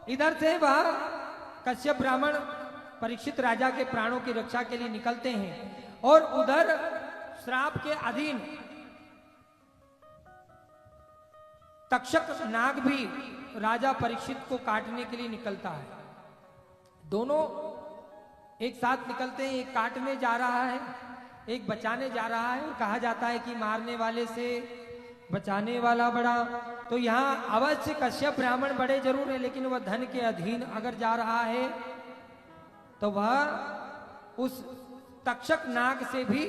इधर से वह कश्यप ब्राह्मण परीक्षित राजा के प्राणों की रक्षा के लिए निकलते हैं और उधर श्राप के अधीन तक्षक नाग भी राजा परीक्षित को काटने के लिए निकलता है। दोनों एक साथ निकलते हैं, एक काटने जा रहा है, एक बचाने जा रहा है। और कहा जाता है कि मारने वाले से बचाने वाला बड़ा। तो यहाँ अवश्य कश्यप ब्राह्मण बड़े जरूर है, लेकिन वह धन के अधीन अगर जा रहा है तो वह उस तक्षक नाग से भी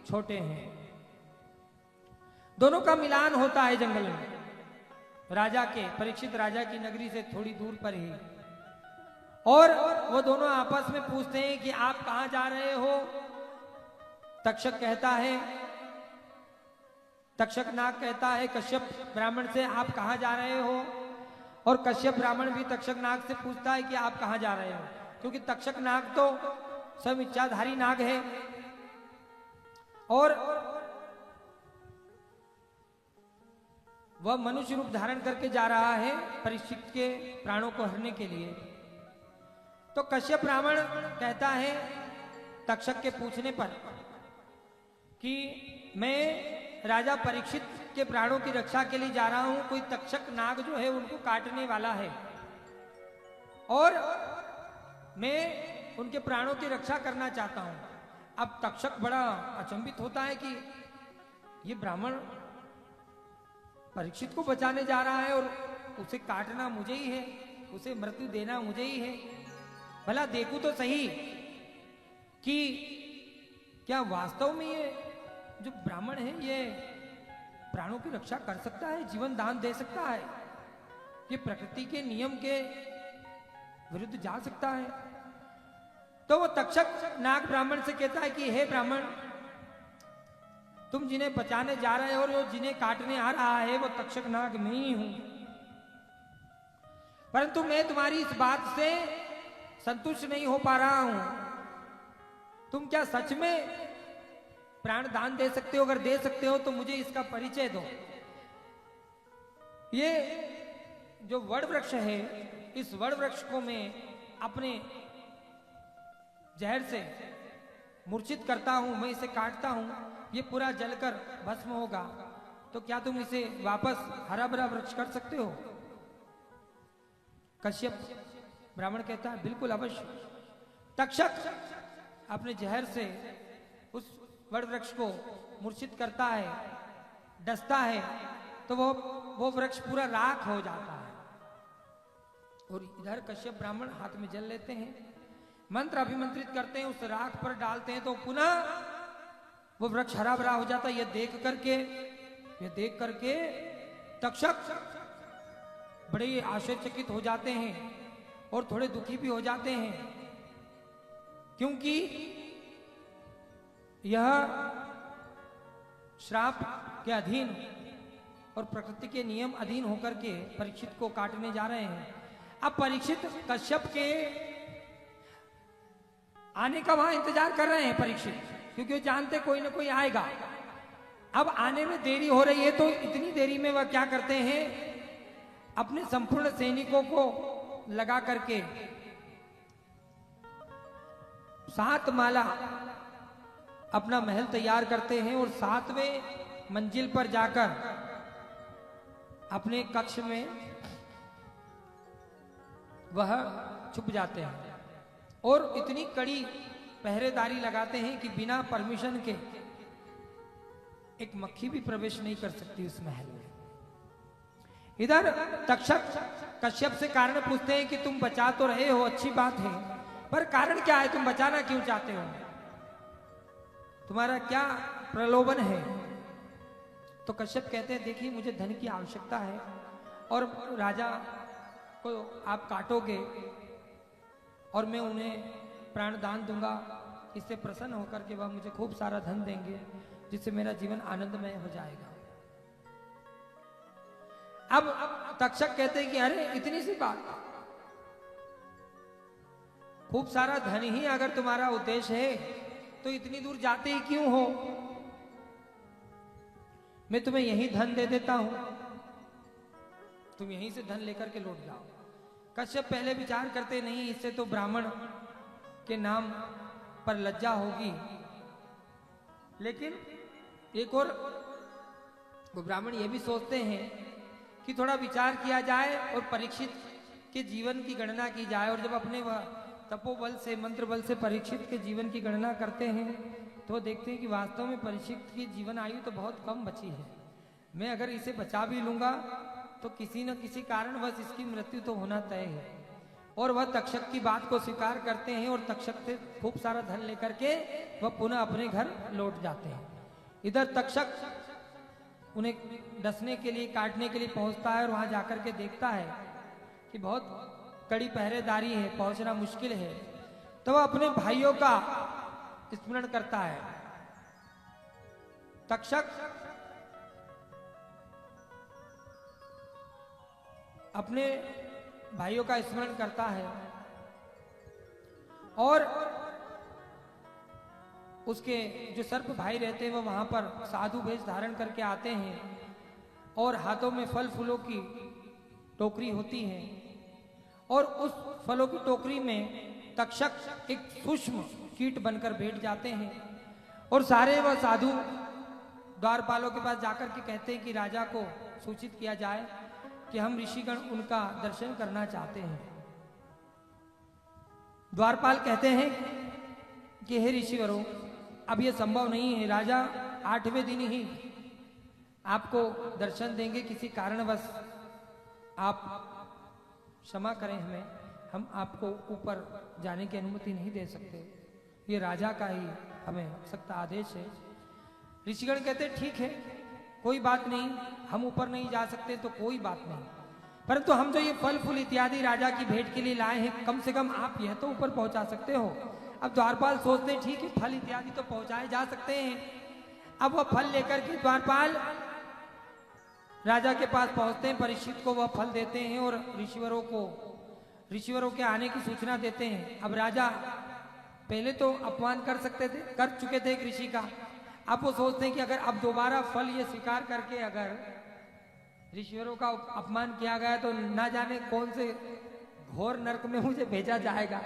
छोटे हैं। दोनों का मिलान होता है जंगल में, राजा के परीक्षित राजा की नगरी से थोड़ी दूर पर ही। और वो दोनों आपस में पूछते हैं कि आप कहां जा रहे हो। तक्षक कहता है, तक्षक नाग कहता है कश्यप ब्राह्मण से, आप कहां जा रहे हो। और कश्यप ब्राह्मण भी तक्षक नाग से पूछता है कि आप कहां जा रहे हो, क्योंकि तक्षक नाग तो सब इच्छाधारी नाग है और वह मनुष्य रूप धारण करके जा रहा है परीक्षित के प्राणों को हरने के लिए। तो कश्यप ब्राह्मण कहता है तक्षक के पूछने पर कि मैं राजा परीक्षित के प्राणों की रक्षा के लिए जा रहा हूं, कोई तक्षक नाग जो है उनको काटने वाला है और मैं उनके प्राणों की रक्षा करना चाहता हूं। अब तक्षक बड़ा अचंभित होता है कि ये ब्राह्मण परीक्षित को बचाने जा रहा है और उसे काटना मुझे ही है, उसे मृत्यु देना मुझे ही है। भला देखूं तो सही कि क्या वास्तव में ये जो ब्राह्मण है ये प्राणों की रक्षा कर सकता है, जीवन दान दे सकता है, ये प्रकृति के नियम के विरुद्ध जा सकता है। तो वो तक्षक नाग ब्राह्मण से कहता है कि हे ब्राह्मण, तुम जिन्हें बचाने जा रहे हो और जिन्हें काटने आ रहा है वो तक्षक नाग मैं ही हूं, परंतु मैं तुम्हारी इस बात से संतुष्ट नहीं हो पा रहा हूं। तुम क्या सच में प्राण दान दे सकते हो? अगर दे सकते हो तो मुझे इसका परिचय दो। ये जो वड वृक्ष है, इस वड वृक्ष को मैं अपने जहर से मूर्छित करता हूं, मैं इसे काटता हूं, ये पूरा जलकर भस्म होगा, तो क्या तुम इसे वापस हरा भरा वृक्ष कर सकते हो? कश्यप ब्राह्मण कहता है बिल्कुल अवश्य। तक्षक अपने जहर से उस वड वृक्ष को मूर्छित करता है, डसता है, तो वो वृक्ष पूरा राख हो जाता है। और इधर कश्यप ब्राह्मण हाथ में जल लेते हैं, मंत्र अभिमंत्रित करते हैं, उस राख पर डालते हैं, तो पुनः वो वृक्ष हरा भरा हो जाता है। ये देख करके तक्षक बड़े आश्चर्यचकित हो जाते हैं और थोड़े दुखी भी हो जाते हैं, क्योंकि यह श्राप के अधीन और प्रकृति के नियम अधीन होकर के परीक्षित को काटने जा रहे हैं। अब परीक्षित कश्यप के आने का वहां इंतजार कर रहे हैं परीक्षित, क्योंकि वो जानते कोई ना कोई आएगा। अब आने में देरी हो रही है, तो इतनी देरी में वह क्या करते हैं, अपने संपूर्ण सैनिकों को लगा करके 7 माला अपना महल तैयार करते हैं और 7वें मंजिल पर जाकर अपने कक्ष में वह छुप जाते हैं और इतनी कड़ी पहरेदारी लगाते हैं कि बिना परमिशन के एक मक्खी भी प्रवेश नहीं कर सकती उस महल में। इधर तक्षक कश्यप से कारण पूछते हैं कि तुम बचा तो रहे हो, अच्छी बात है, पर कारण क्या है, तुम बचाना क्यों चाहते हो, तुम्हारा क्या प्रलोभन है? तो कश्यप कहते हैं देखिए मुझे धन की आवश्यकता है और राजा को आप काटोगे और मैं उन्हें प्राण दान दूंगा, इससे प्रसन्न होकर के वह मुझे खूब सारा धन देंगे, जिससे मेरा जीवन आनंदमय हो जाएगा। अब तक्षक कहते हैं कि अरे इतनी सी बात, खूब सारा धन ही अगर तुम्हारा उद्देश्य है तो इतनी दूर जाते ही क्यों हो? मैं तुम्हें यही धन दे देता हूं, तुम यहीं से धन लेकर के लौट जाओ। कश्यप पहले विचार करते नहीं, इससे तो ब्राह्मण के नाम पर लज्जा होगी, लेकिन एक और वो ब्राह्मण ये भी सोचते हैं कि थोड़ा विचार किया जाए और परीक्षित के जीवन की गणना की जाए। और जब अपने वह तपोबल से, मंत्र बल से परीक्षित के जीवन की गणना करते हैं तो देखते हैं कि वास्तव में परीक्षित की जीवन आयु तो बहुत कम बची है। मैं अगर इसे बचा भी लूंगा तो किसी न किसी कारणवश इसकी मृत्यु तो होना तय है। और वह तक्षक की बात को स्वीकार करते हैं और तक्षक से खूब सारा धन लेकर के वह पुनः अपने घर लौट जाते हैं। इधर तक्षक उन्हें डसने के लिए, काटने के लिए पहुंचता है और वहां जाकर के देखता है कि बहुत कड़ी पहरेदारी है, पहुंचना मुश्किल है। तो वह अपने भाइयों का स्मरण करता है। तक्षक अपने भाइयों का स्मरण करता है और उसके जो सर्प भाई रहते हैं वो वहां पर साधु वेश धारण करके आते हैं और हाथों में फल फूलों की टोकरी होती है और उस फलों की टोकरी में तक्षक एक सूक्ष्म कीट बनकर बैठ जाते हैं। और सारे वह साधु द्वारपालों के पास जाकर के कहते हैं कि राजा को सूचित किया जाए कि हम ऋषिगण उनका दर्शन करना चाहते हैं। द्वारपाल कहते हैं कि हे ऋषिवरों, अब यह संभव नहीं है। राजा 8वें दिन ही आपको दर्शन देंगे, किसी कारणवश आप क्षमा करें हमें, हम आपको ऊपर जाने की अनुमति नहीं दे सकते, ये राजा का ही हमें सख्त आदेश है। ऋषिगण कहते ठीक है, कोई बात नहीं, हम ऊपर नहीं जा सकते तो कोई बात नहीं, परंतु हम जो ये फल फूल इत्यादि राजा की भेंट के लिए लाए हैं, कम से कम आप यह तो ऊपर पहुंचा सकते हो। अब द्वारपाल सोचते हैं ठीक है, फल इत्यादि तो पहुंचाए जा सकते हैं। अब वह फल लेकर के द्वारपाल राजा के पास पहुंचते हैं, परीक्षित को वह फल देते हैं और ऋषिवरों के आने की सूचना देते हैं। अब राजा पहले तो अपमान कर चुके थे एक ऋषि का, अब वो सोचते हैं कि अगर अब दोबारा फल ये स्वीकार करके अगर ऋषिवरों का अपमान किया गया तो ना जाने कौन से घोर नरक में मुझे भेजा जाएगा।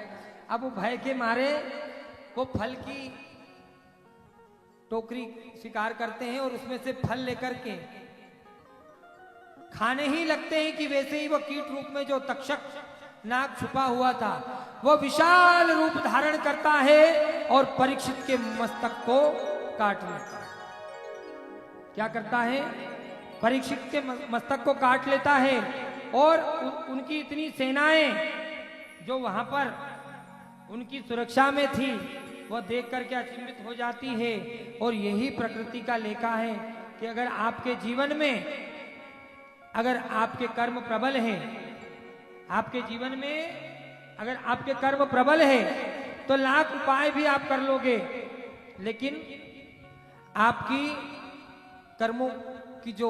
अब वो भय के मारे वो फल की टोकरी स्वीकार करते हैं और उसमें से फल लेकर के खाने ही लगते हैं कि वैसे ही वो कीट रूप में जो तक्षक नाग छुपा हुआ था वो विशाल रूप धारण करता है और परीक्षित के मस्तक को काट लेता है। क्या करता है? परीक्षित के मस्तक को काट लेता है और उनकी इतनी सेनाएं जो वहां पर उनकी सुरक्षा में थी वह देख करके अचंभित हो जाती है। और यही प्रकृति का लेखा है कि अगर आपके जीवन में अगर आपके कर्म प्रबल है, आपके जीवन में अगर आपके कर्म प्रबल है तो लाख उपाय भी आप कर लोगे, लेकिन आपकी कर्मों की जो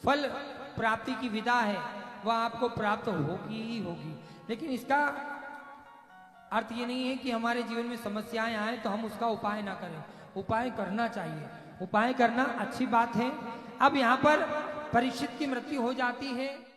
फल प्राप्ति की विधा है वह आपको प्राप्त होगी ही होगी। लेकिन इसका अर्थ ये नहीं है कि हमारे जीवन में समस्याएं आए तो हम उसका उपाय ना करें। उपाय करना चाहिए, उपाय करना अच्छी बात है। अब यहाँ पर परीक्षित की मृत्यु हो जाती है।